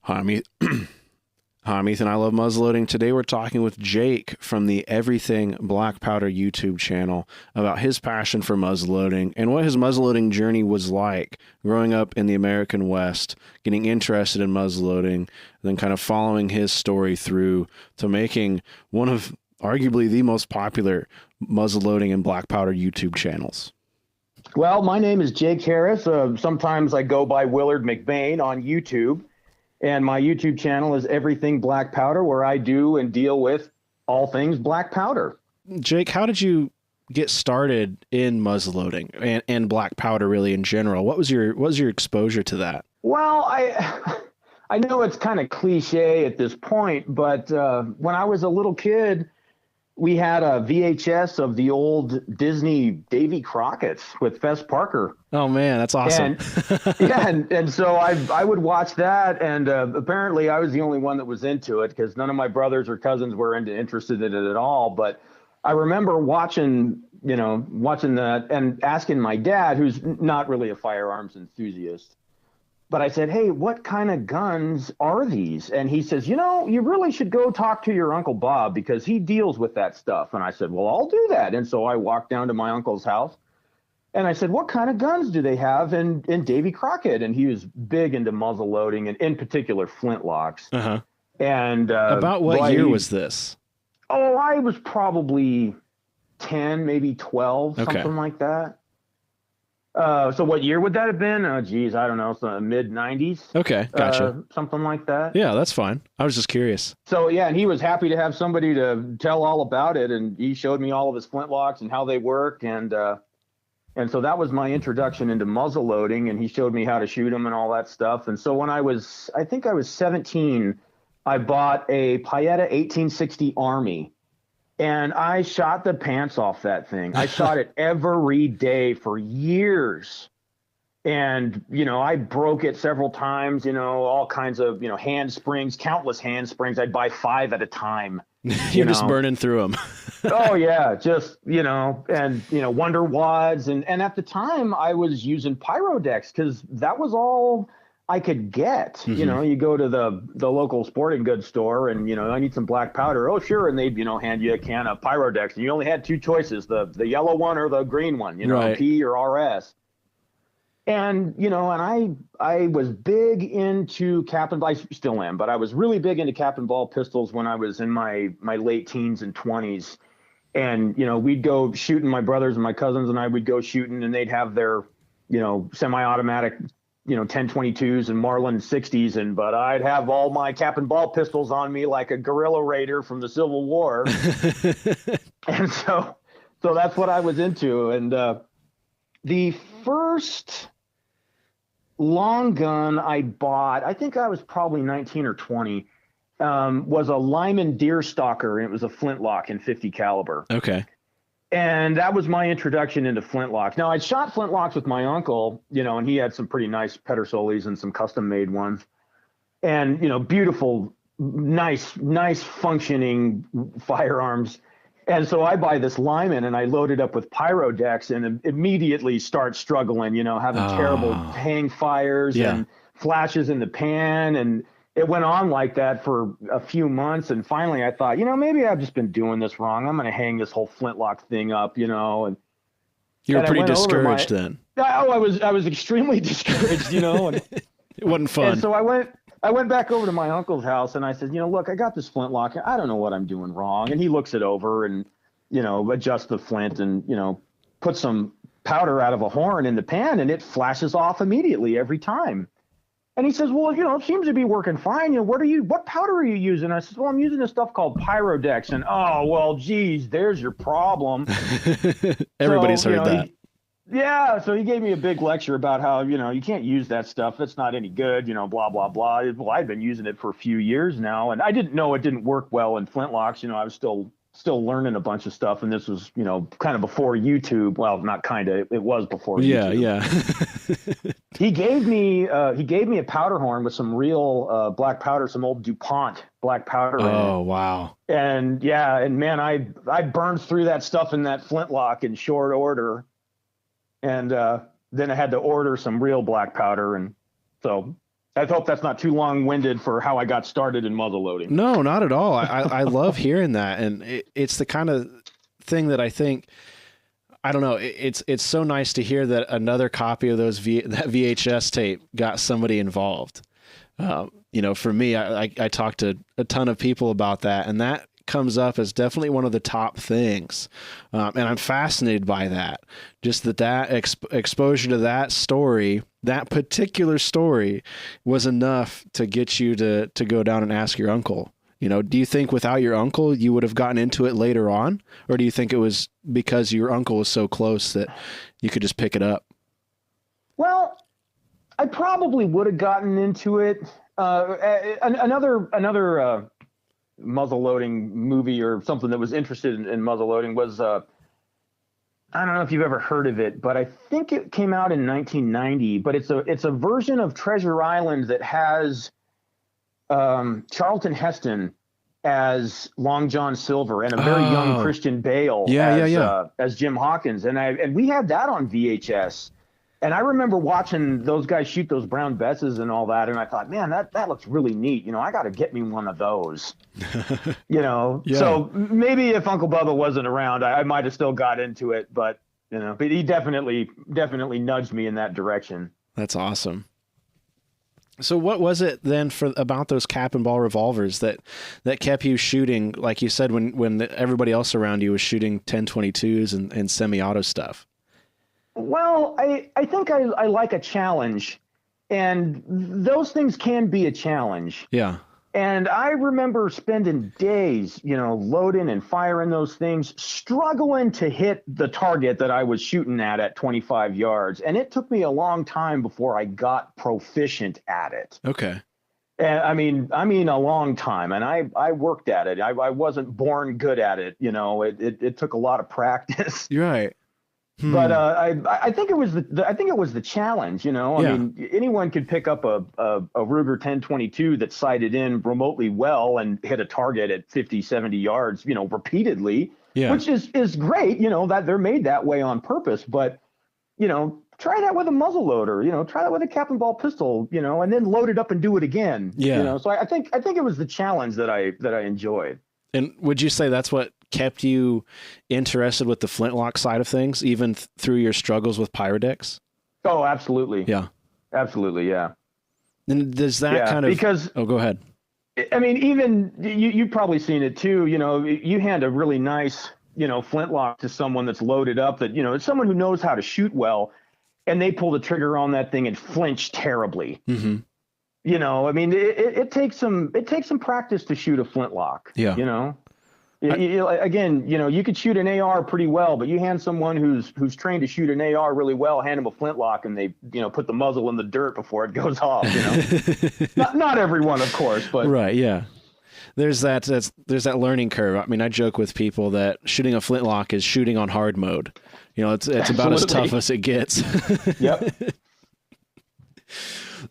Hi, Hi, I'm Ethan. I love muzzleloading. Today we're talking with Jake from the Everything Blackpowder YouTube channel about his passion for muzzleloading and what his muzzleloading journey was like growing up in the American West, getting interested in muzzleloading, and then kind of following his story through to making one of arguably the most popular muzzleloading and blackpowder YouTube channels. Well, my name is Jake Harris. Sometimes I go by Willard McBain on YouTube. And my YouTube channel is Everything Blackpowder, where I do and deal with all things black powder. Jake, how did you get started in muzzleloading and black powder really in general? What was your exposure to that? Well, I know it's kind of cliche at this point, but when I was a little kid, we had a VHS of the old Disney Davy Crockett's with Fess Parker. Oh man, that's awesome. And so I would watch that, and apparently I was the only one that was into it because none of my brothers or cousins were interested in it at all. But I remember watching that and asking my dad, who's not really a firearms enthusiast, but I said, hey, what kind of guns are these? And he says, you really should go talk to your Uncle Bob because he deals with that stuff. And I said, well, I'll do that. And so I walked down to my uncle's house and I said, what kind of guns do they have in Davy Crockett? And he was big into muzzle loading and in particular flintlocks. Uh-huh. And about what year was this? Oh, I was probably 10, maybe 12, something like that. So what year would that have been? Oh, geez, I don't know. So mid 90s. Okay, gotcha. Something like that. Yeah, that's fine. I was just curious. So yeah, and he was happy to have somebody to tell all about it, and he showed me all of his flintlocks and how they work, and so that was my introduction into muzzle loading, and he showed me how to shoot them and all that stuff. And so when I think I was 17, I bought a Pietta 1860 Army. And I shot the pants off that thing. I shot it every day for years. And, I broke it several times, all kinds of, handsprings, countless handsprings. I'd buy 5 at a time. You're just burning through them. Oh, yeah. Just, and, Wonder Wads. And at the time I was using Pyrodex because that was all I could get. Mm-hmm. You go to the local sporting goods store and, I need some black powder. Oh, sure. And they'd, hand you a can of Pyrodex. And you only had 2 choices, the yellow one or the green one, right. P or RS. And, and I was big into I still am, but I was really big into cap and ball pistols when I was in my late teens and 20s. And, we'd go shooting, my brothers and my cousins and I would go shooting, and they'd have their, semi-automatic 10/22s and Marlin 60s, but I'd have all my cap and ball pistols on me like a guerrilla raider from the Civil War. And so that's what I was into. And the first long gun I bought, I think I was probably 19 or 20, was a Lyman Deerstalker, and it was a flintlock in 50 caliber. Okay. And that was my introduction into flintlocks. Now, I'd shot flintlocks with my uncle, and he had some pretty nice Pedersolis and some custom-made ones. And, beautiful, nice functioning firearms. And so I buy this Lyman, and I load it up with Pyrodex and immediately start struggling, having terrible hang fires and flashes in the pan. And it went on like that for a few months. And finally I thought, maybe I've just been doing this wrong. I'm going to hang this whole flintlock thing up, and you were pretty discouraged then. Oh, I was extremely discouraged, And it wasn't fun. And so I went back over to my uncle's house and I said, look, I got this flintlock. I don't know what I'm doing wrong. And he looks it over and, adjusts the flint and, put some powder out of a horn in the pan, and it flashes off immediately every time. And he says, well, it seems to be working fine. What powder are you using? I said, well, I'm using this stuff called Pyrodex. And, oh, well, geez, there's your problem. Everybody's heard that. So he gave me a big lecture about how, you can't use that stuff. It's not any good, blah, blah, blah. Well, I've been using it for a few years now, and I didn't know it didn't work well in flintlocks. I was still learning a bunch of stuff, and this was, kind of before YouTube. Well, not kind of, it was before YouTube. Yeah. He gave me a powder horn with some real black powder, some old DuPont black powder in it. Oh, wow. And man, I burned through that stuff in that flintlock in short order. And then I had to order some real black powder, and so I hope that's not too long-winded for how I got started in muzzleloading. No, not at all. I love hearing that. And it's the kind of thing that I think, I don't know, it's so nice to hear that another copy of that VHS tape got somebody involved. For me, I talked to a ton of people about that, and that comes up as definitely one of the top things. And I'm fascinated by that. Just that exposure to that story, that particular story, was enough to get you to go down and ask your uncle. Do you think without your uncle, you would have gotten into it later on? Or do you think it was because your uncle was so close that you could just pick it up? Well, I probably would have gotten into it. Another muzzleloading movie or something that was interested in muzzleloading was, I don't know if you've ever heard of it, but I think it came out in 1990, but it's a version of Treasure Island that has Charlton Heston as Long John Silver and a very young Christian Bale as Jim Hawkins. And we had that on VHS. And I remember watching those guys shoot those brown Besses and all that, and I thought, man, that looks really neat. I got to get me one of those. Yeah. So maybe if Uncle Bubba wasn't around, I might have still got into it, but he definitely nudged me in that direction. That's awesome. So what was it then about those cap and ball revolvers that kept you shooting, like you said, when everybody else around you was shooting 10/22s and semi-auto stuff? Well, I think I like a challenge, and those things can be a challenge. Yeah. And I remember spending days, loading and firing those things, struggling to hit the target that I was shooting at 25 yards. And it took me a long time before I got proficient at it. Okay. And I mean a long time. And I worked at it. I wasn't born good at it. It took a lot of practice. You're right. But I think it was the challenge, I mean, anyone could pick up a Ruger 10/22 that sighted in remotely well and hit a target at 50, 70 yards, repeatedly, which is great, that they're made that way on purpose. But, try that with a muzzle loader, try that with a cap and ball pistol, and then load it up and do it again. Yeah. So I think it was the challenge that I enjoyed. And would you say that's what kept you interested with the flintlock side of things, even through your struggles with Pyrodex? Oh, absolutely. Yeah. Absolutely. Yeah. And does that kind of, because, go ahead. I mean, even you've probably seen it too, you hand a really nice, flintlock to someone that's loaded up that, it's someone who knows how to shoot well, and they pull the trigger on that thing and flinch terribly. Mm-hmm. I mean, it takes some practice to shoot a flintlock. Yeah. Again, you could shoot an AR pretty well, but you hand someone who's trained to shoot an AR really well, hand them a flintlock, and they, put the muzzle in the dirt before it goes off. not everyone, of course, but right, yeah. There's that learning curve. I mean, I joke with people that shooting a flintlock is shooting on hard mode. It's about as tough as it gets. Yep.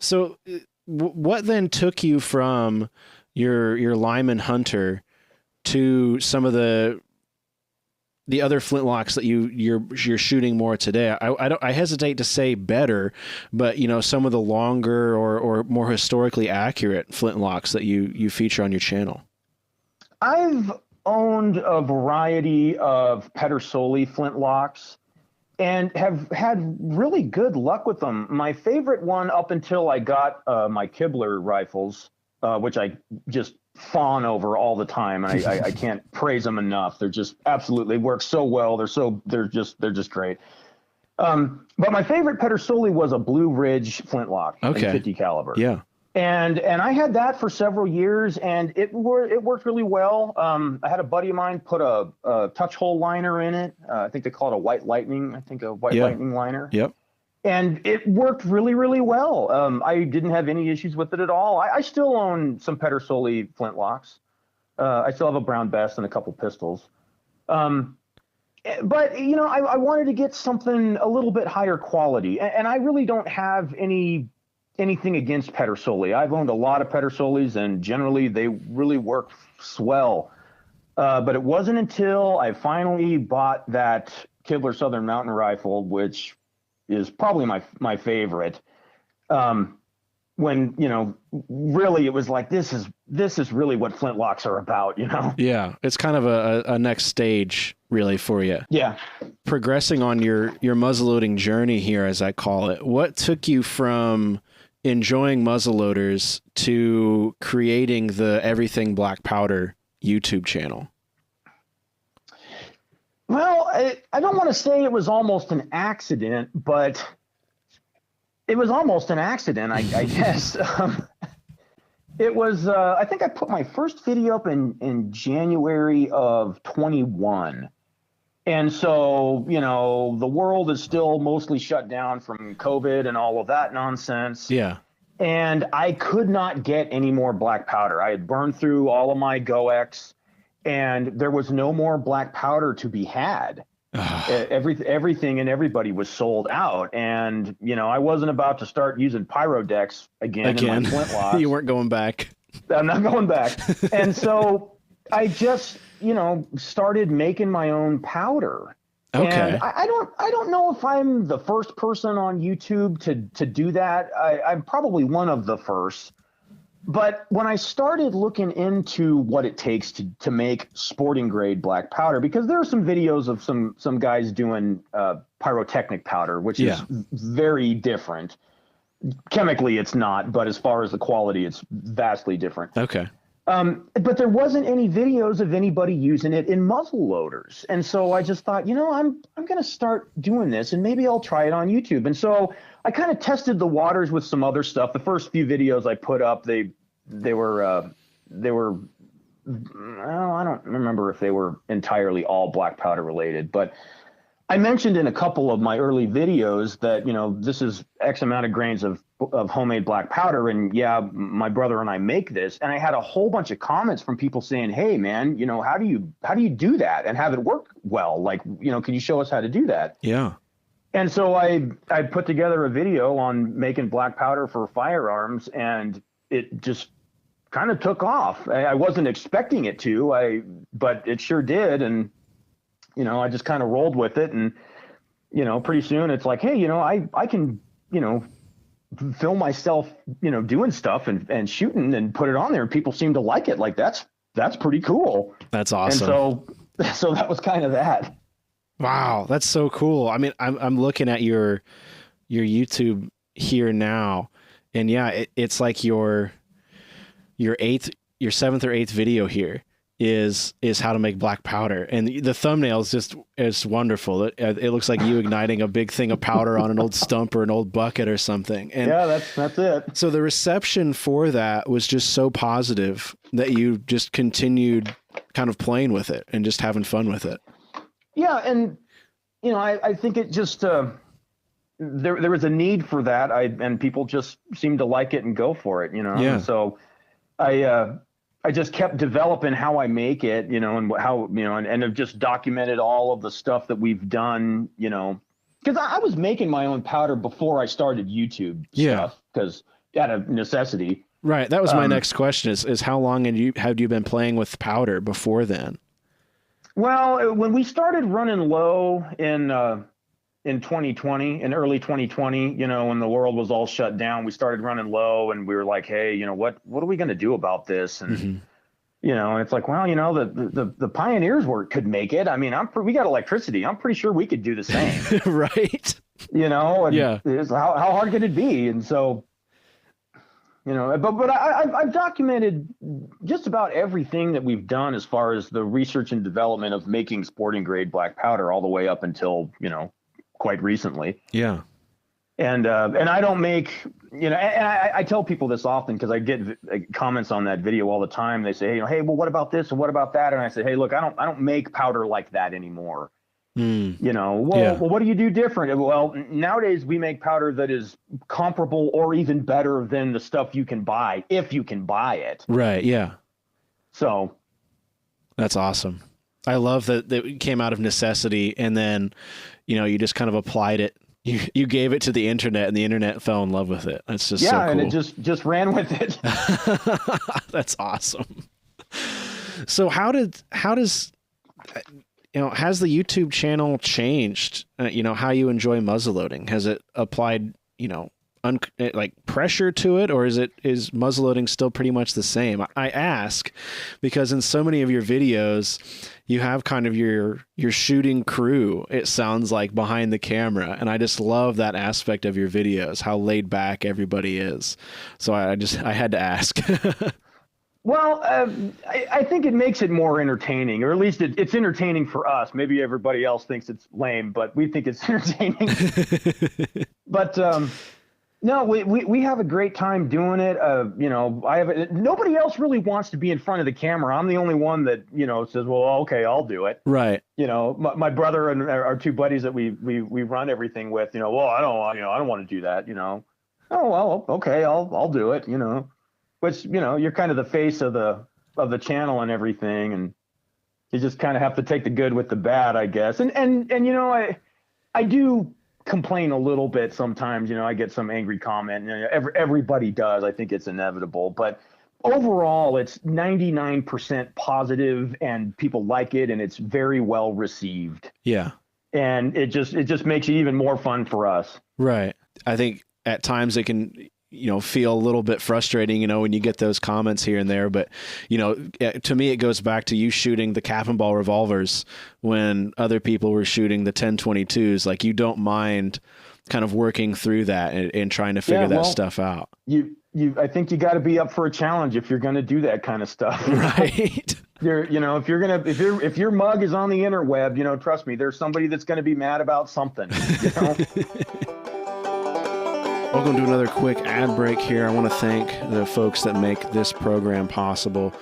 So, what then took you from your Lyman Hunter to some of the other flintlocks that you're shooting more today? I hesitate to say better, but some of the longer or more historically accurate flintlocks that you feature on your channel. I've owned a variety of Pedersoli flintlocks and have had really good luck with them. My favorite one up until I got my Kibler rifles, which I just fawn over all the time. I can't praise them enough. They're just absolutely work so well. They're just great. But my favorite Pedersoli was a Blue Ridge flintlock in 50 caliber. Yeah. And I had that for several years, and it worked really well. I had a buddy of mine put a touch hole liner in it. I think they call it a White Lightning. Lightning liner. Yep. And it worked really, really well. I didn't have any issues with it at all. I still own some Pedersoli flintlocks. I still have a Brown Bess and a couple pistols. But, I wanted to get something a little bit higher quality. And I really don't have anything against Pedersoli. I've owned a lot of Pedersolis, and generally they really work swell. But it wasn't until I finally bought that Kibler Southern Mountain Rifle, which is probably my favorite, when, really it was like, this is really what flintlocks are about, Yeah. It's kind of a next stage really for you. Yeah. Progressing on your muzzleloading journey here, as I call it, what took you from enjoying muzzleloaders to creating the Everything Blackpowder YouTube channel? Well, I don't want to say it was almost an accident, but it was almost an accident, I guess. It was, I think I put my first video up in January of 21. And so, the world is still mostly shut down from COVID and all of that nonsense. Yeah. And I could not get any more black powder. I had burned through all of my GoX, and there was no more black powder to be had. Everything and everybody was sold out. And, I wasn't about to start using Pyrodex again. In my flintlocks. You weren't going back. I'm not going back. And so I just, started making my own powder. Okay. And I don't know if I'm the first person on YouTube to do that. I'm probably one of the first. But when I started looking into what it takes to make sporting grade black powder, because there are some videos of some guys doing pyrotechnic powder, which is very different. Chemically, it's not, but as far as the quality, it's vastly different. Okay. But there wasn't any videos of anybody using it in muzzle loaders. And so I just thought, I'm going to start doing this, and maybe I'll try it on YouTube. And so I kind of tested the waters with some other stuff. The first few videos I put up, they were, well, I don't remember if they were entirely all black powder related, but I mentioned in a couple of my early videos that, this is X amount of grains of homemade black powder. And yeah, my brother and I make this. And I had a whole bunch of comments from people saying, hey man, how do you do that and have it work well? Like, can you show us how to do that? Yeah. And so I put together a video on making black powder for firearms, and it just kind of took off. I wasn't expecting it to, but it sure did. And, I just kind of rolled with it, and, pretty soon it's like, hey, I can, film myself, doing stuff and shooting and put it on there, and people seem to like it. Like that's pretty cool. That's awesome. And so that was kind of that. Wow. That's so cool. I mean, I'm looking at your YouTube here now, and yeah, it's like your seventh or eighth video here is how to make black powder, and the thumbnail is wonderful. It looks like you igniting a big thing of powder on an old stump or an old bucket or something. And yeah, that's it. So the reception for that was just so positive that you just continued kind of playing with it and just having fun with it. Yeah, and I think it just there was a need for that. And people just seem to like it and go for it. Yeah. So I just kept developing how I make it, and how, and have just documented all of the stuff that we've done, because I was making my own powder before I started YouTube stuff, because out of necessity. Right. That was my next question is how long have you been playing with powder before then? Well, when we started running low in 2020, in early 2020, when the world was all shut down, we started running low, and we were like, hey, what are we going to do about this? And, and it's like, well, the pioneers could make it. I mean, we got electricity. I'm pretty sure we could do the same. Right. And yeah. How hard could it be? And so, but I've documented just about everything that we've done as far as the research and development of making sporting grade black powder all the way up until, quite recently. Yeah. And I don't make, and I tell people this often, because I get comments on that video all the time. They say, hey, well, what about this and what about that? And I say, hey, look, I don't make powder like that anymore. Well, what do you do different? Well, nowadays we make powder that is comparable or even better than the stuff you can buy, if you can buy it. Right. Yeah. So that's awesome. I love that it came out of necessity, and then, you just kind of applied it. You gave it to the internet, and the internet fell in love with it. That's just so cool. And it just ran with it. That's awesome. So how does has the YouTube channel changed? How you enjoy muzzleloading? Has it applied, pressure to it, or is muzzleloading still pretty much the same? I ask because in so many of your videos, you have kind of your shooting crew, it sounds like, behind the camera. And I just love that aspect of your videos, how laid back everybody is. So I had to ask. Well, I think it makes it more entertaining, or at least it's entertaining for us. Maybe everybody else thinks it's lame, but we think it's entertaining. But no, we have a great time doing it. Nobody else really wants to be in front of the camera. I'm the only one that, says, well, okay, I'll do it. Right. My brother and our two buddies that we run everything with, well, I don't want to do that, Oh, well, okay, I'll do it, Which, you're kind of the face of the channel and everything, and you just kind of have to take the good with the bad, I guess. And I do complain a little bit sometimes. I get some angry comment. Everybody does. I think it's inevitable, but overall, it's 99% positive, and people like it, and it's very well received. Yeah, and it just makes it even more fun for us. Right. I think at times it can feel a little bit frustrating, when you get those comments here and there. But, to me, it goes back to you shooting the cap and ball revolvers when other people were shooting the 10/22s. Like, you don't mind kind of working through that and trying to figure that stuff out. I think you got to be up for a challenge if you're going to do that kind of stuff. Right. If your mug is on the interweb, trust me, there's somebody that's going to be mad about something. Welcome to another quick ad break here. I want to thank the folks that make this program possible.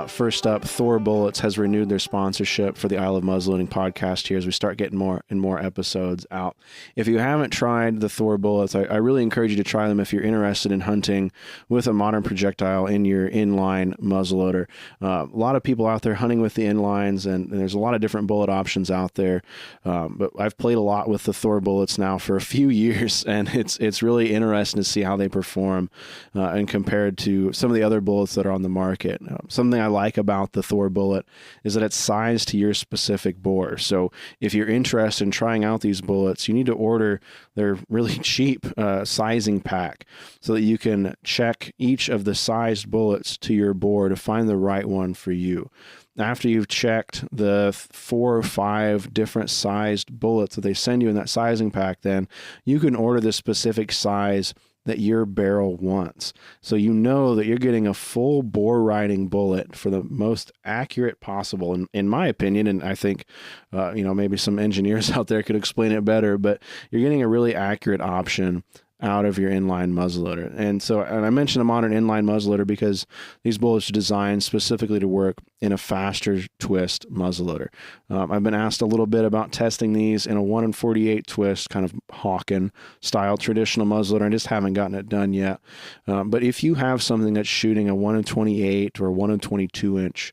First up, Thor Bullets has renewed their sponsorship for the I Love Muzzleloading podcast here as we start getting more and more episodes out. If you haven't tried the Thor Bullets, I really encourage you to try them if you're interested in hunting with a modern projectile in your inline muzzleloader. A lot of people out there hunting with the inlines, and there's a lot of different bullet options out there. But I've played a lot with the Thor Bullets now for a few years, and it's really interesting to see how they perform and compared to some of the other bullets that are on the market. Something I like about the Thor bullet is that it's sized to your specific bore. So if you're interested in trying out these bullets, you need to order their really cheap sizing pack so that you can check each of the sized bullets to your bore to find the right one for you. After you've checked the 4 or 5 different sized bullets that they send you in that sizing pack, then you can order the specific size that your barrel wants. So you know that you're getting a full bore riding bullet for the most accurate possible, in my opinion, and I think, maybe some engineers out there could explain it better, but you're getting a really accurate option out of your inline muzzleloader. And I mentioned a modern inline muzzleloader because these bullets are designed specifically to work in a faster twist muzzleloader. I've been asked a little bit about testing these in a 1-in-48 twist, kind of Hawken style traditional muzzleloader. I just haven't gotten it done yet. But if you have something that's shooting a 1-in-28 or a 1-in-22 inch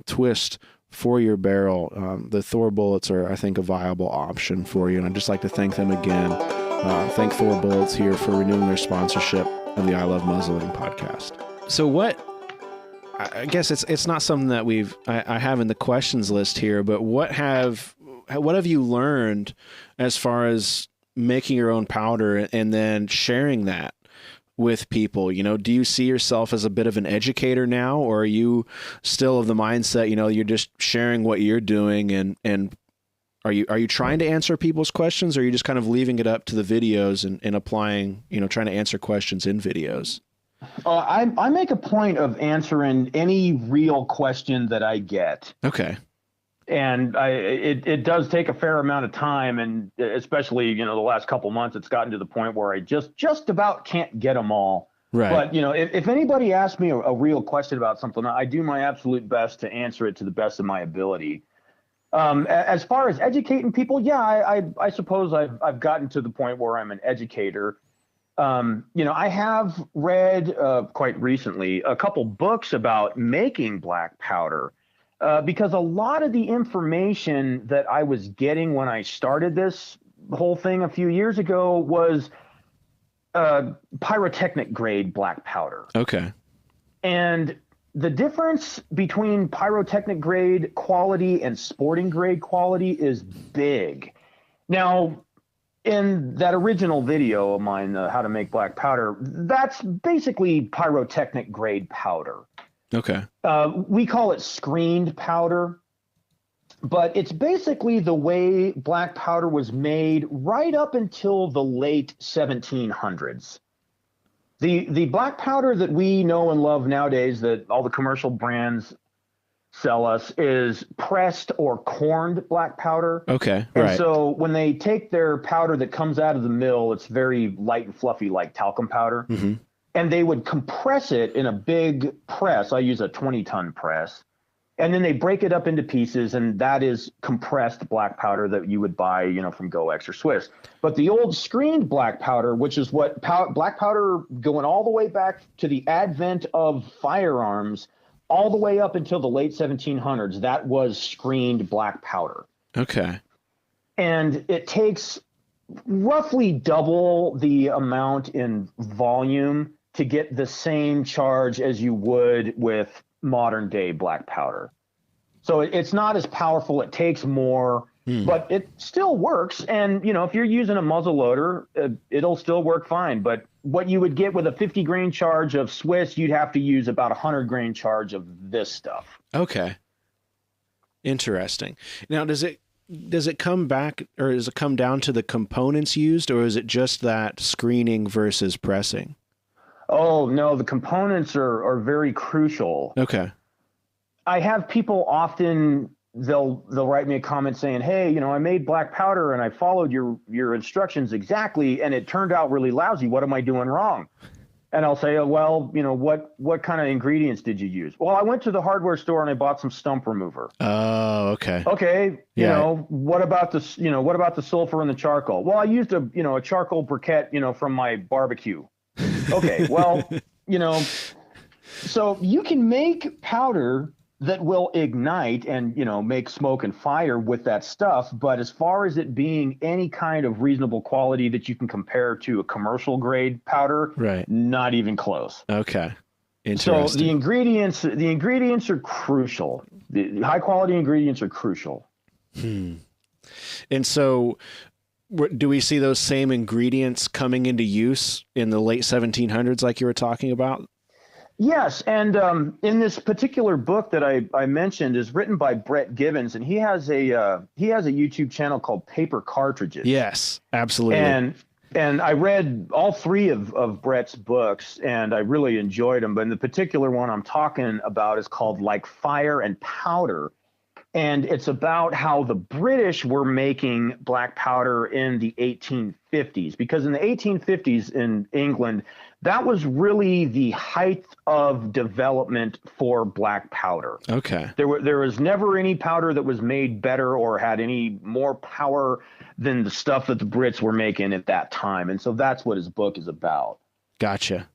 twist for your barrel, the Thor bullets are, I think, a viable option for you. And I'd just like to thank them again. Thank Thor Bullets here for renewing their sponsorship of the I Love Muzzleloading podcast. So I guess it's not something that I have in the questions list here, but what have you learned as far as making your own powder and then sharing that with people? Do you see yourself as a bit of an educator now, or are you still of the mindset, you're just sharing what you're doing and are you trying to answer people's questions, or are you just kind of leaving it up to the videos and applying, trying to answer questions in videos? I make a point of answering any real question that I get. Okay. And it does take a fair amount of time, and especially, the last couple months, it's gotten to the point where I just about can't get them all. Right. But, if anybody asks me a real question about something, I do my absolute best to answer it to the best of my ability. As far as educating people, yeah, I suppose I've gotten to the point where I'm an educator. I have read quite recently a couple books about making black powder because a lot of the information that I was getting when I started this whole thing a few years ago was pyrotechnic grade black powder. Okay. And the difference between pyrotechnic grade quality and sporting grade quality is big. Now, in that original video of mine, how to make black powder, that's basically pyrotechnic grade powder. Okay. We call it screened powder, but it's basically the way black powder was made right up until the late 1700s. The black powder that we know and love nowadays, that all the commercial brands sell us, is pressed or corned black powder. Okay. And Right. so when they take their powder that comes out of the mill, it's very light and fluffy like talcum powder. Mm-hmm. And they would compress it in a big press. I use a 20-ton press. And then they break it up into pieces, and that is compressed black powder that you would buy, from GoEx or Swiss. But the old screened black powder, which is what black powder going all the way back to the advent of firearms, all the way up until the late 1700s, that was screened black powder. Okay. And it takes roughly double the amount in volume to get the same charge as you would with modern day black powder. So it's not as powerful. It takes more, but it still works. And, if you're using a muzzle loader, it'll still work fine. But what you would get with a 50 grain charge of Swiss, you'd have to use about 100 grain charge of this stuff. Okay. Interesting. Now, does it come back, or does it come down to the components used, or is it just that screening versus pressing? Oh, no, the components are very crucial. Okay. I have people often, they'll write me a comment saying, hey, I made black powder and I followed your instructions exactly, and it turned out really lousy. What am I doing wrong? And I'll say, well, what kind of ingredients did you use? Well, I went to the hardware store and I bought some stump remover. Oh, okay. Okay. Yeah. What about the sulfur and the charcoal? Well, I used a charcoal briquette, from my barbecue. Okay. Well, so you can make powder that will ignite and, make smoke and fire with that stuff. But as far as it being any kind of reasonable quality that you can compare to a commercial grade powder, Right. Not even close. Okay. Interesting. So the ingredients are crucial. The high quality ingredients are crucial. And so do we see those same ingredients coming into use in the late 1700s like you were talking about? Yes, and in this particular book that I mentioned is written by Brett Gibbons, and he has a YouTube channel called Paper Cartridges. Yes, absolutely. And I read all three of Brett's books, and I really enjoyed them. But in the particular one I'm talking about is called Like Fire and Powder, and it's about how the British were making black powder in the 1850s, because in the 1850s in England, that was really the height of development for black powder. Okay. There was never any powder that was made better or had any more power than the stuff that the Brits were making at that time. And so that's what his book is about. Gotcha.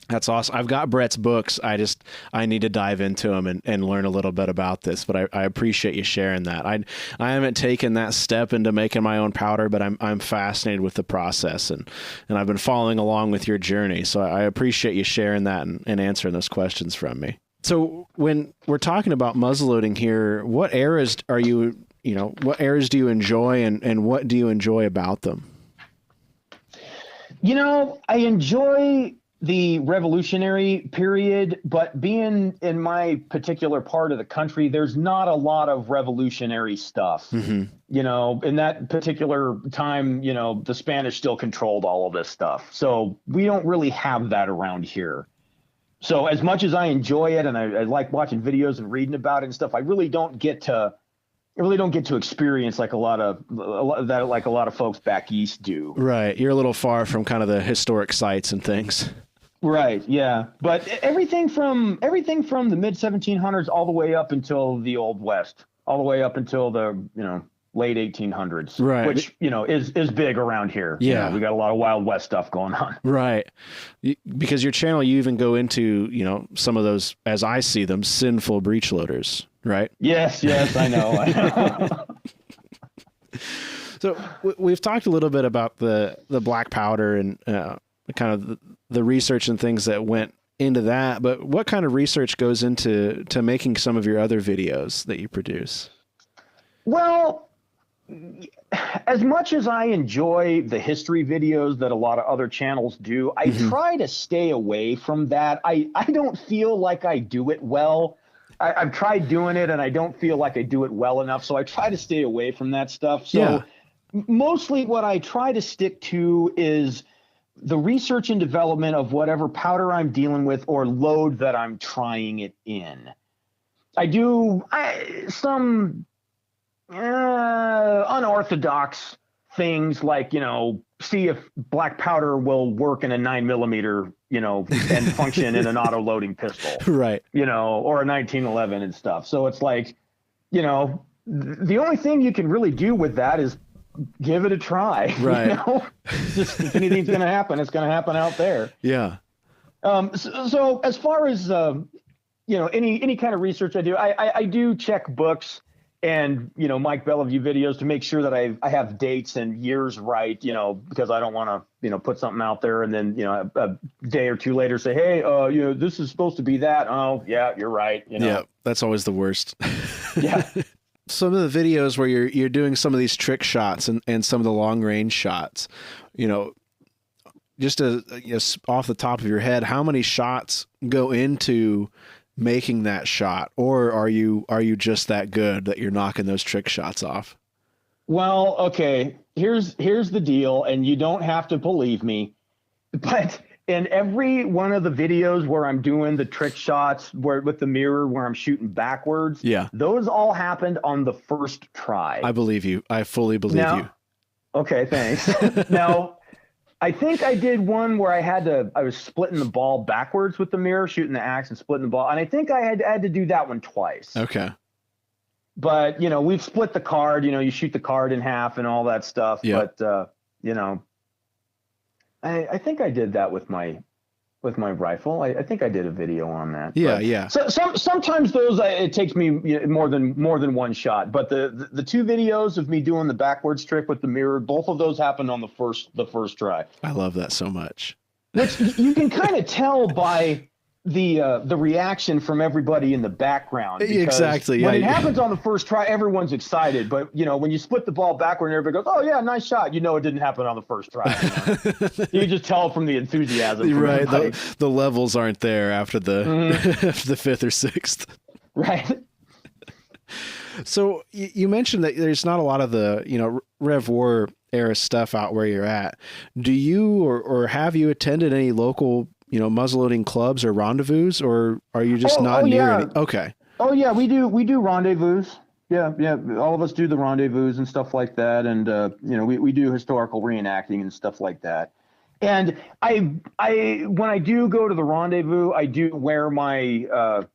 That's awesome. I've got Brett's books. I need to dive into them and learn a little bit about this, but I appreciate you sharing that. I haven't taken that step into making my own powder, but I'm fascinated with the process, and I've been following along with your journey. So I appreciate you sharing that and answering those questions from me. So when we're talking about muzzleloading here, what eras are what eras do you enjoy, and what do you enjoy about them? I enjoy the revolutionary period, but being in my particular part of the country, there's not a lot of revolutionary stuff. Mm-hmm. In that particular time, the Spanish still controlled all of this stuff. So we don't really have that around here. So as much as I enjoy it and I like watching videos and reading about it and stuff, I really don't get to experience like a lot of folks back east do. Right. You're a little far from kind of the historic sites and things. Right. Yeah. But everything from the mid 1700s all the way up until the Old West, all the way up until the, late 1800s, right. Which, is big around here. Yeah. We got a lot of Wild West stuff going on. Right. Because your channel, you even go into, some of those, as I see them, sinful breech loaders, right? Yes, I know. So we've talked a little bit about the black powder and kind of the research and things that went into that, but what kind of research goes into making some of your other videos that you produce? Well, as much as I enjoy the history videos that a lot of other channels do, I try to stay away from that. I don't feel like I do it well. I've tried doing it and I don't feel like I do it well enough. So I try to stay away from that stuff. So Yeah. mostly what I try to stick to is the research and development of whatever powder I'm dealing with or load that I'm trying it in. I do some unorthodox things like, see if black powder will work in a 9mm, and function in an auto loading pistol, Right. or a 1911 and stuff. So it's like, the only thing you can really do with that is give it a try. Right. Just if anything's going to happen, it's going to happen out there. Yeah. So as far as, any kind of research I do, I do check books and, Mike Bellevue videos to make sure that I have dates and years right, because I don't want to, put something out there and then, a day or two later say, hey, this is supposed to be that. Oh, yeah, you're right. Yeah, that's always the worst. Yeah. Some of the videos where you're doing some of these trick shots and some of the long range shots, just off the top of your head, how many shots go into making that shot, or are you just that good that you're knocking those trick shots off? Well, okay, here's the deal, and you don't have to believe me, but in every one of the videos where I'm doing the trick shots with the mirror where I'm shooting backwards, yeah, those all happened on the first try. I believe you. I fully believe you. Okay, thanks. Now, I think I did one where I was splitting the ball backwards with the mirror, shooting the axe and splitting the ball. And I think I had to do that one twice. Okay. But, we've split the card, you shoot the card in half and all that stuff. Yep. But, I think I did that with my rifle. I think I did a video on that. Yeah, but yeah. So sometimes those it takes me more than one shot. But the two videos of me doing the backwards trick with the mirror, both of those happened on the first try. I love that so much. Which you can kind of tell by the reaction from everybody in the background. Exactly. When it happens on the first try, everyone's excited. But, when you split the ball backward and everybody goes, oh, yeah, nice shot. It didn't happen on the first try. You just tell from the enthusiasm. Right. The levels aren't there after the, the fifth or sixth. Right. So you mentioned that there's not a lot of the, Rev War era stuff out where you're at. Do you or have you attended any local muzzleloading clubs or rendezvous, or are you just not near any? Okay. Oh yeah, we do rendezvous. Yeah. All of us do the rendezvous and stuff like that. And, we do historical reenacting and stuff like that. And I when I do go to the rendezvous, I do wear my,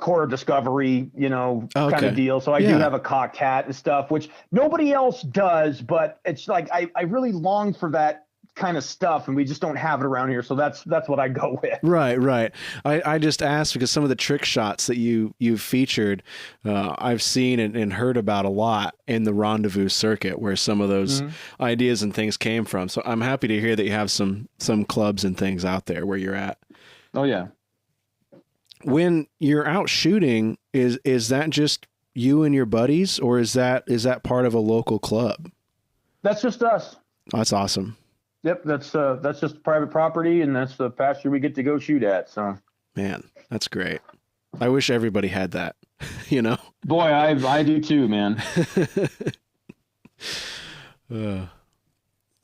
Core Discovery, kind of deal. So I do have a cocked hat and stuff, which nobody else does, but it's like, I really long for that kind of stuff, and we just don't have it around here. So that's what I go with. Right. I just asked because some of the trick shots that you've featured, I've seen and heard about a lot in the rendezvous circuit where some of those ideas and things came from. So I'm happy to hear that you have some clubs and things out there where you're at. Oh yeah. When you're out shooting, is that just you and your buddies, or is that part of a local club? That's just us. That's awesome. Yep, that's just private property, and that's the pasture we get to go shoot at. So, man, that's great. I wish everybody had that. Boy, I do too, man.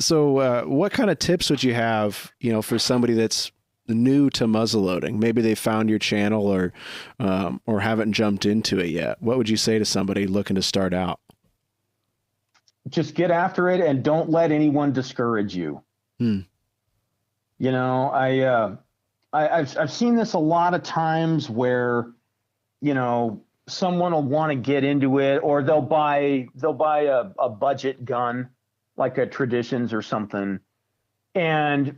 So, what kind of tips would you have, for somebody that's new to muzzleloading? Maybe they found your channel or haven't jumped into it yet. What would you say to somebody looking to start out? Just get after it and don't let anyone discourage you. I've seen this a lot of times where, someone will want to get into it, or they'll buy a budget gun, like a Traditions or something. And,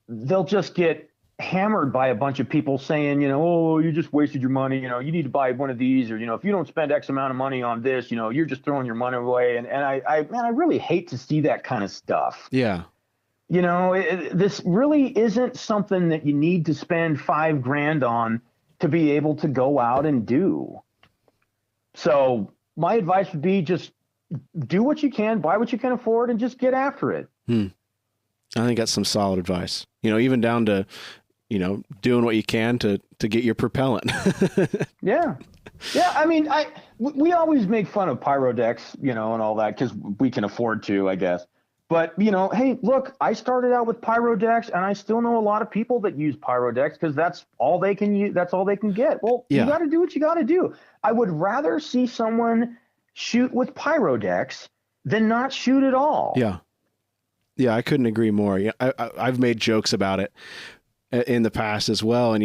they'll just get hammered by a bunch of people saying, oh, you just wasted your money. You need to buy one of these, or, if you don't spend X amount of money on this, you're just throwing your money away. And I really hate to see that kind of stuff. Yeah. This really isn't something that you need to spend $5,000 on to be able to go out and do. So my advice would be just do what you can, buy what you can afford, and just get after it. I think that's some solid advice. Even down to, doing what you can to get your propellant. Yeah. Yeah. I mean, we always make fun of Pyrodex, and all that because we can afford to, I guess. But, hey, look, I started out with Pyrodex, and I still know a lot of people that use Pyrodex because that's all they can use. That's all they can get. Well, you got to do what you got to do. I would rather see someone shoot with Pyrodex than not shoot at all. Yeah. Yeah, I couldn't agree more. Yeah, I've made jokes about it in the past as well, and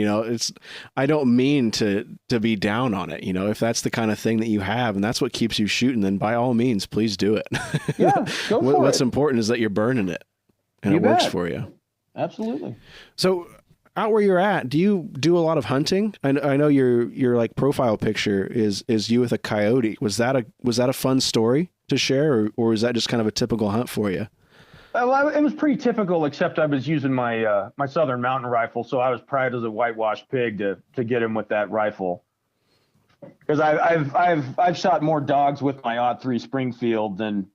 I don't mean to be down on it. If that's the kind of thing that you have and that's what keeps you shooting, then by all means, please do it. Yeah, go for it. What's important is that you're burning it and it works for you. Absolutely. So, out where you're at, do you do a lot of hunting? I know your like profile picture is you with a coyote. Was that a fun story to share, or was that just kind of a typical hunt for you? Well, it was pretty typical, except I was using my my Southern Mountain rifle, so I was proud as a whitewashed pig to get him with that rifle. Because I've shot more dogs with my .03 Springfield than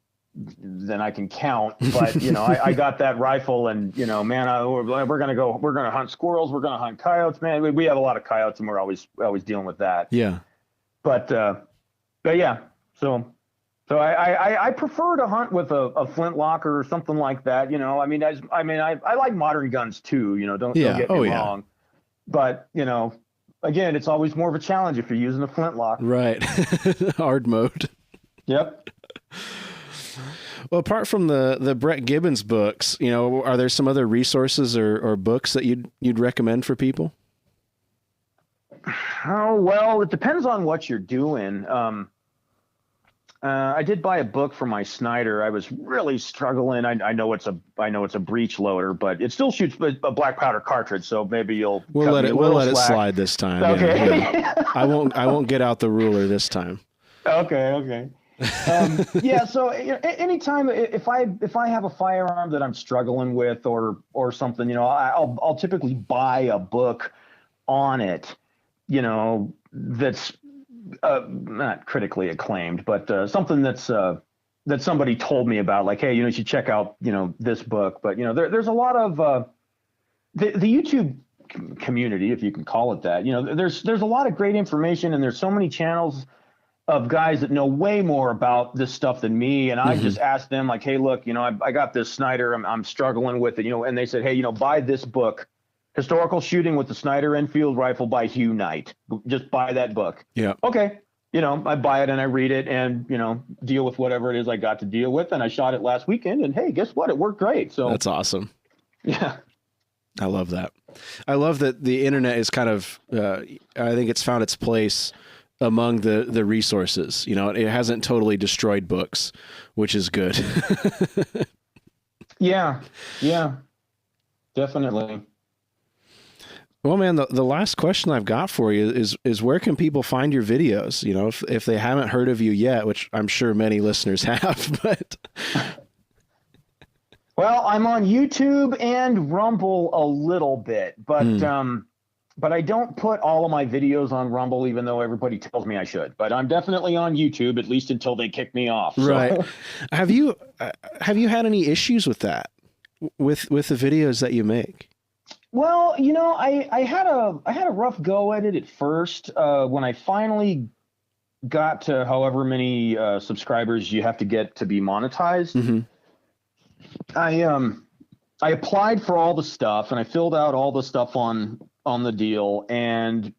I can count, but I got that rifle, and man, we're gonna hunt squirrels, we're gonna hunt coyotes, man. We have a lot of coyotes, and we're always dealing with that. Yeah. But yeah, so I prefer to hunt with a flintlock or something like that. I like modern guns too. Don't get me wrong. But again, it's always more of a challenge if you're using a flintlock. Right. Hard mode. Yep. Well, apart from the Brett Gibbons books, are there some other resources or books that you'd recommend for people? Oh, well, it depends on what you're doing. I did buy a book for my Snider. I was really struggling. I know it's a breech loader, but it still shoots a black powder cartridge. So maybe we'll let it slide this time. Okay. Yeah. I won't get out the ruler this time. Okay. Yeah. So anytime if I have a firearm that I'm struggling with or something, I'll typically buy a book on it, that's not critically acclaimed, but something that's that somebody told me about, like, hey, you should check out, this book. But there's a lot of the YouTube community, if you can call it that. There's a lot of great information, and there's so many channels of guys that know way more about this stuff than me. And I just asked them, like, hey, look, I got this Snider, I'm struggling with it, and they said, hey, buy this book, Historical Shooting with the Snider Enfield Rifle by Hugh Knight. Just buy that book. Yeah. Okay. I buy it and I read it and, deal with whatever it is I got to deal with. And I shot it last weekend, and hey, guess what? It worked great. So that's awesome. Yeah. I love that. I love that the internet is kind of, I think it's found its place among the resources. It hasn't totally destroyed books, which is good. Yeah. Definitely. Well, man, the last question I've got for you is where can people find your videos? If they haven't heard of you yet, which I'm sure many listeners have, but. Well, I'm on YouTube and Rumble a little bit, but I don't put all of my videos on Rumble, even though everybody tells me I should. But I'm definitely on YouTube, at least until they kick me off. So. Right. Have you had any issues with that, with the videos that you make? Well, I had a rough go at it at first. When I finally got to however many subscribers you have to get to be monetized, I applied for all the stuff, and I filled out all the stuff on the deal, and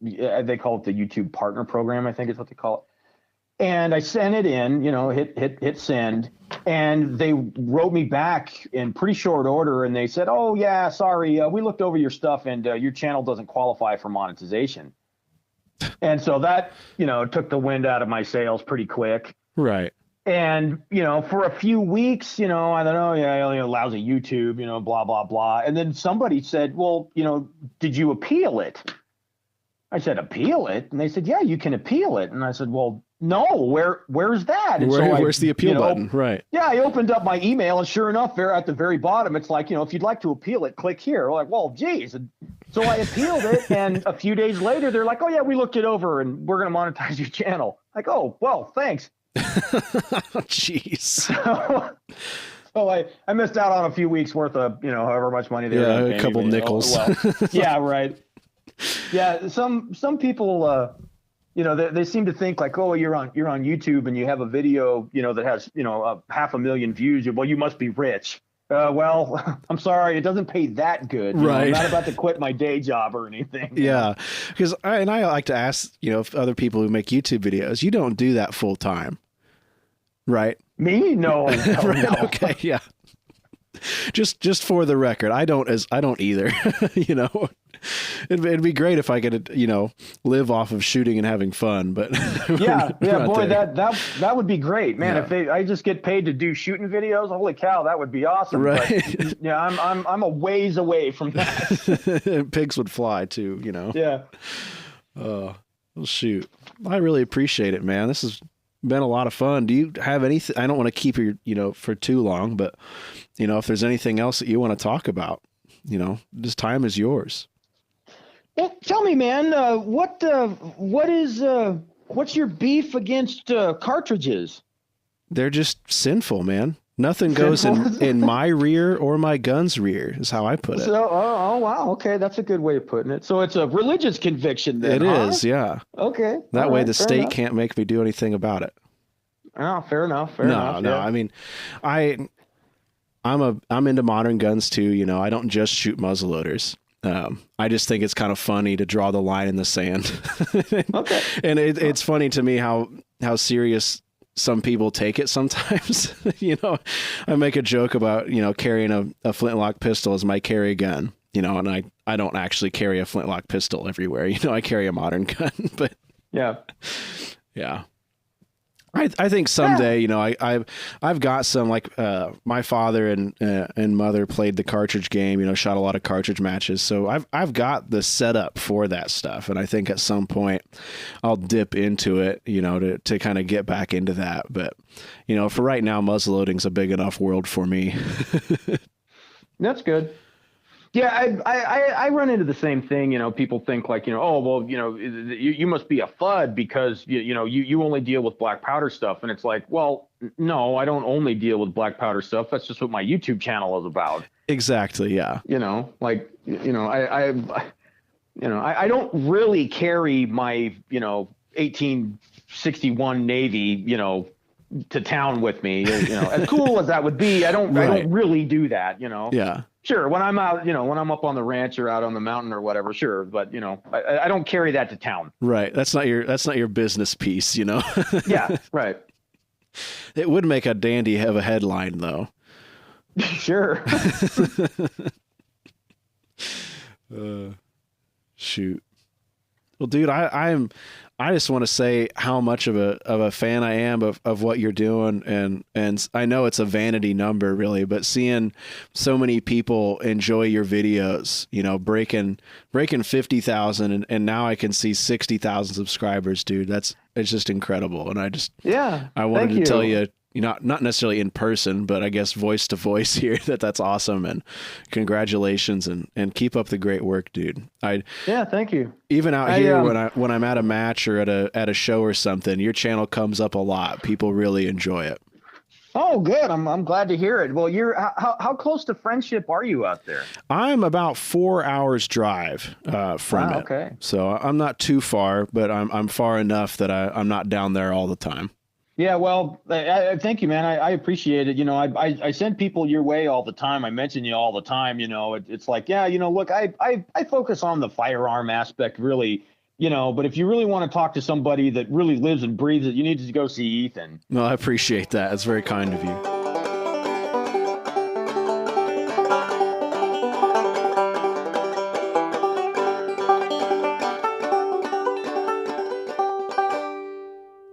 they call it the YouTube Partner Program, I think is what they call it. And I sent it in, hit send, and they wrote me back in pretty short order, and they said, oh, yeah, sorry, we looked over your stuff, and your channel doesn't qualify for monetization. And so that, took the wind out of my sails pretty quick. Right. And, for a few weeks, I don't know, lousy YouTube, blah, blah, blah. And then somebody said, well, did you appeal it? I said, appeal it? And they said, yeah, you can appeal it. And I said, well, no, where's that? And where's the appeal button? Right. Yeah, I opened up my email, and sure enough, there at the very bottom, it's like, if you'd like to appeal it, click here. We're like, well, geez. And so I appealed it, and a few days later, they're like, oh, yeah, we looked it over, and we're going to monetize your channel. Like, oh, well, thanks. Jeez. So I missed out on a few weeks worth of, however much money they were going to pay a couple me. nickels. Yeah, right. Yeah, some people they seem to think like, oh, you're on YouTube and you have a video, that has, 500,000 views. Well, you must be rich. Well, I'm sorry, it doesn't pay that good. Right. I'm not about to quit my day job or anything. Yeah, because I like to ask, if other people who make YouTube videos, you don't do that full time, right? Me? No. Right? No. Okay, yeah. Just for the record, I don't either. It'd be great if I could, live off of shooting and having fun, but yeah, boy, there. that would be great, man. Yeah. If I just get paid to do shooting videos, holy cow, that would be awesome. Right. But, yeah, I'm a ways away from that. Pigs would fly too, Yeah. Well, shoot. I really appreciate it, man. This has been a lot of fun. Do you have anything? I don't want to keep you, for too long, but if there's anything else that you want to talk about, this time is yours. Well, tell me, man, what's your beef against cartridges? They're just sinful, man. Nothing goes in my rear or my gun's rear is how I put it. So, oh, wow. Okay. That's a good way of putting it. So it's a religious conviction then, It is, yeah. Okay. That way the state enough. can't make me do anything about it. Oh, fair enough. No. Yeah. I mean, I'm into modern guns too. I don't just shoot muzzleloaders. I just think it's kind of funny to draw the line in the sand. Okay. And it's funny to me how serious some people take it sometimes. I make a joke about, carrying a flintlock pistol as my carry gun, and I don't actually carry a flintlock pistol everywhere. I carry a modern gun, but yeah. I think someday, I've got some, like, my father and mother played the cartridge game, shot a lot of cartridge matches. So I've got the setup for that stuff. And I think at some point I'll dip into it, to kind of get back into that. But, for right now, muzzleloading's a big enough world for me. That's good. Yeah, I run into the same thing. People think like, oh, well, you must be a FUD because, you only deal with black powder stuff. And it's like, well, no, I don't only deal with black powder stuff. That's just what my YouTube channel is about. Exactly. Yeah. I don't really carry my, 1861 Navy, to town with me, as cool as that would be. I don't really do that, Yeah. Sure, when I'm out, when I'm up on the ranch or out on the mountain or whatever, sure, but I don't carry that to town. Right. That's not your business piece, Yeah, right. It would make a dandy of a headline though. Sure. Shoot. Well, dude, I just want to say how much of a fan I am of what you're doing, and I know it's a vanity number really, but seeing so many people enjoy your videos, breaking 50,000 and now I can see 60,000 subscribers, dude. It's just incredible, and I wanted to tell you. Not necessarily in person, but I guess voice to voice here that's awesome, and congratulations, and keep up the great work, dude. Yeah, thank you. Even out here when I'm at a match or at a show or something, your channel comes up a lot. People really enjoy it. Oh, good. I'm glad to hear it. Well, how close to Friendship are you out there? I'm about 4 hours drive from it. Okay. So I'm not too far, but I'm far enough that I'm not down there all the time. Yeah, well, I thank you, man. I appreciate it. I send people your way all the time. I mention you all the time. It's like, yeah, look, I focus on the firearm aspect really, but if you really want to talk to somebody that really lives and breathes it, you need to go see Ethan. No, I appreciate that. That's very kind of you.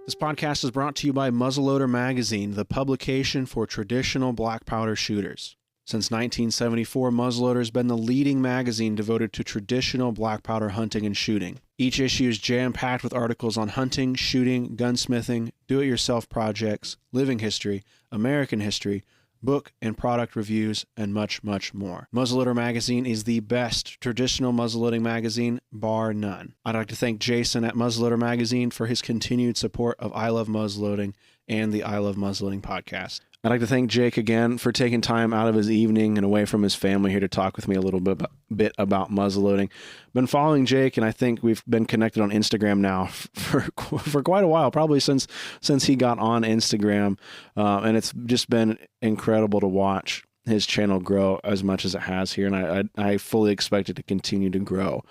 This podcast is brought to you by Muzzleloader Magazine, the publication for traditional black powder shooters. Since 1974, Muzzleloader has been the leading magazine devoted to traditional black powder hunting and shooting. Each issue is jam-packed with articles on hunting, shooting, gunsmithing, do-it-yourself projects, living history, American history, book and product reviews, and much, much more. Muzzleloader Magazine is the best traditional muzzleloading magazine, bar none. I'd like to thank Jason at Muzzleloader Magazine for his continued support of I Love Muzzleloading and the I Love Muzzleloading podcast. I'd like to thank Jake again for taking time out of his evening and away from his family here to talk with me a little bit about muzzleloading. Been following Jake, and I think we've been connected on Instagram now for quite a while, probably since he got on Instagram, and it's just been incredible to watch his channel grow as much as it has here, and I fully expect it to continue to grow.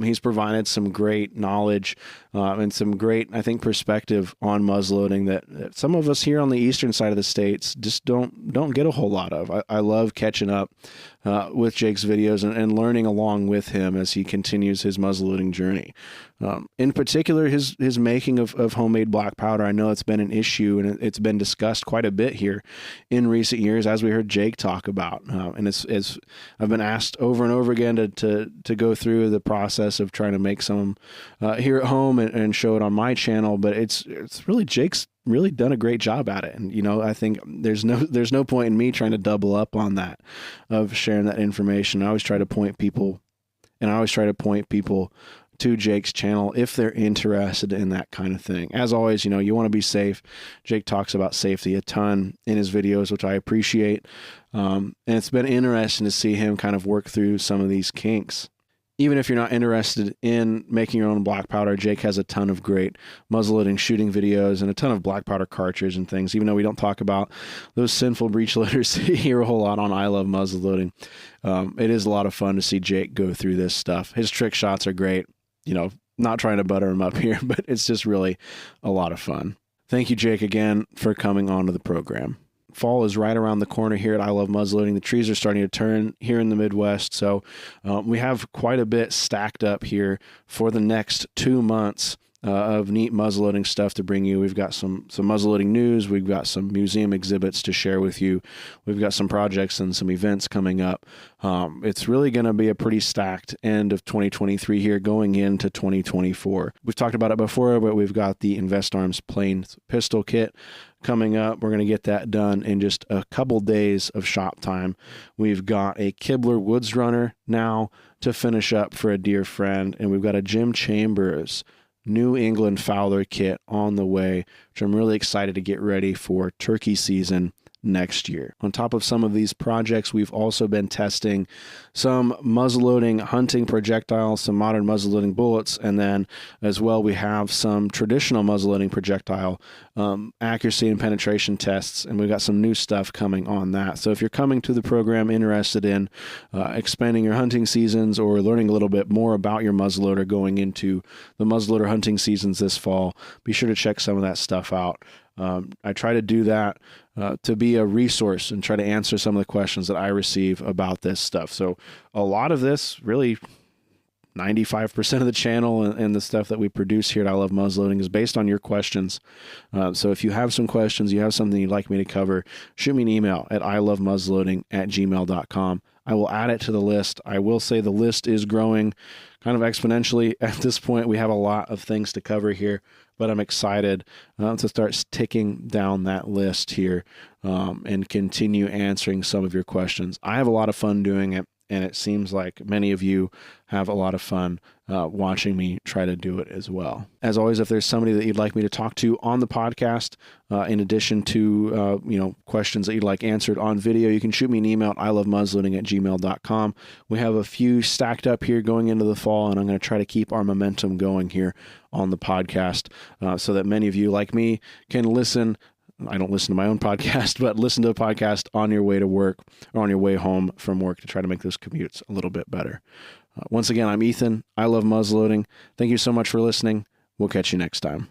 He's provided some great knowledge and some great, I think, perspective on muzzleloading that some of us here on the eastern side of the states just don't get a whole lot of. I love catching up with Jake's videos and learning along with him as he continues his muzzleloading journey. In particular, his making of homemade black powder. I know it's been an issue, and it's been discussed quite a bit here in recent years, as we heard Jake talk about. And it's I've been asked over and over again to go through the process of trying to make some here at home and show it on my channel. But it's really Jake's really done a great job at it. And, you know, I think there's no point in me trying to double up on that, of sharing that information. I always try to point people to Jake's channel if they're interested in that kind of thing. As always, you know, you want to be safe. Jake talks about safety a ton in his videos, which I appreciate. And it's been interesting to see him kind of work through some of these kinks. Even if you're not interested in making your own black powder, Jake has a ton of great muzzleloading shooting videos and a ton of black powder cartridge and things. Even though we don't talk about those sinful breech loaders here a whole lot on I Love Muzzleloading, it is a lot of fun to see Jake go through this stuff. His trick shots are great. You know, not trying to butter him up here, but it's just really a lot of fun. Thank you, Jake, again for coming onto the program. Fall is right around the corner here at I Love Muzzleloading. The trees are starting to turn here in the Midwest, so we have quite a bit stacked up here for the next 2 months of neat muzzleloading stuff to bring you. We've got some muzzleloading news. We've got some museum exhibits to share with you. We've got some projects and some events coming up. It's really going to be a pretty stacked end of 2023 here going into 2024. We've talked about it before, but we've got the Invest Arms plain pistol kit coming up. We're going to get that done in just a couple days of shop time. We've got a Kibler Woods Runner now to finish up for a dear friend, and we've got a Jim Chambers New England Fowler kit on the way, which I'm really excited to get ready for turkey season next year. On top of some of these projects, we've also been testing some muzzleloading hunting projectiles, some modern muzzleloading bullets, and then as well we have some traditional muzzleloading projectile accuracy and penetration tests, and we've got some new stuff coming on that. So if you're coming to the program interested in expanding your hunting seasons or learning a little bit more about your muzzleloader going into the muzzleloader hunting seasons this fall, be sure to check some of that stuff out. I try to do that to be a resource and try to answer some of the questions that I receive about this stuff. So a lot of this, really 95% of the channel and the stuff that we produce here at I Love Muzzleloading is based on your questions. So if you have some questions, you have something you'd like me to cover, shoot me an email at ilovemuzzleloading@gmail.com. I will add it to the list. I will say the list is growing kind of exponentially at this point. We have a lot of things to cover here, but I'm excited to start ticking down that list here and continue answering some of your questions. I have a lot of fun doing it, and it seems like many of you have a lot of fun watching me try to do it as well. As always, if there's somebody that you'd like me to talk to on the podcast, in addition to questions that you'd like answered on video, you can shoot me an email at ilovemuzzleloading@gmail.com. We have a few stacked up here going into the fall, and I'm going to try to keep our momentum going here on the podcast so that many of you like me can listen. I don't listen to my own podcast, but listen to a podcast on your way to work or on your way home from work to try to make those commutes a little bit better. Once again, I'm Ethan. I love muzzleloading. Thank you so much for listening. We'll catch you next time.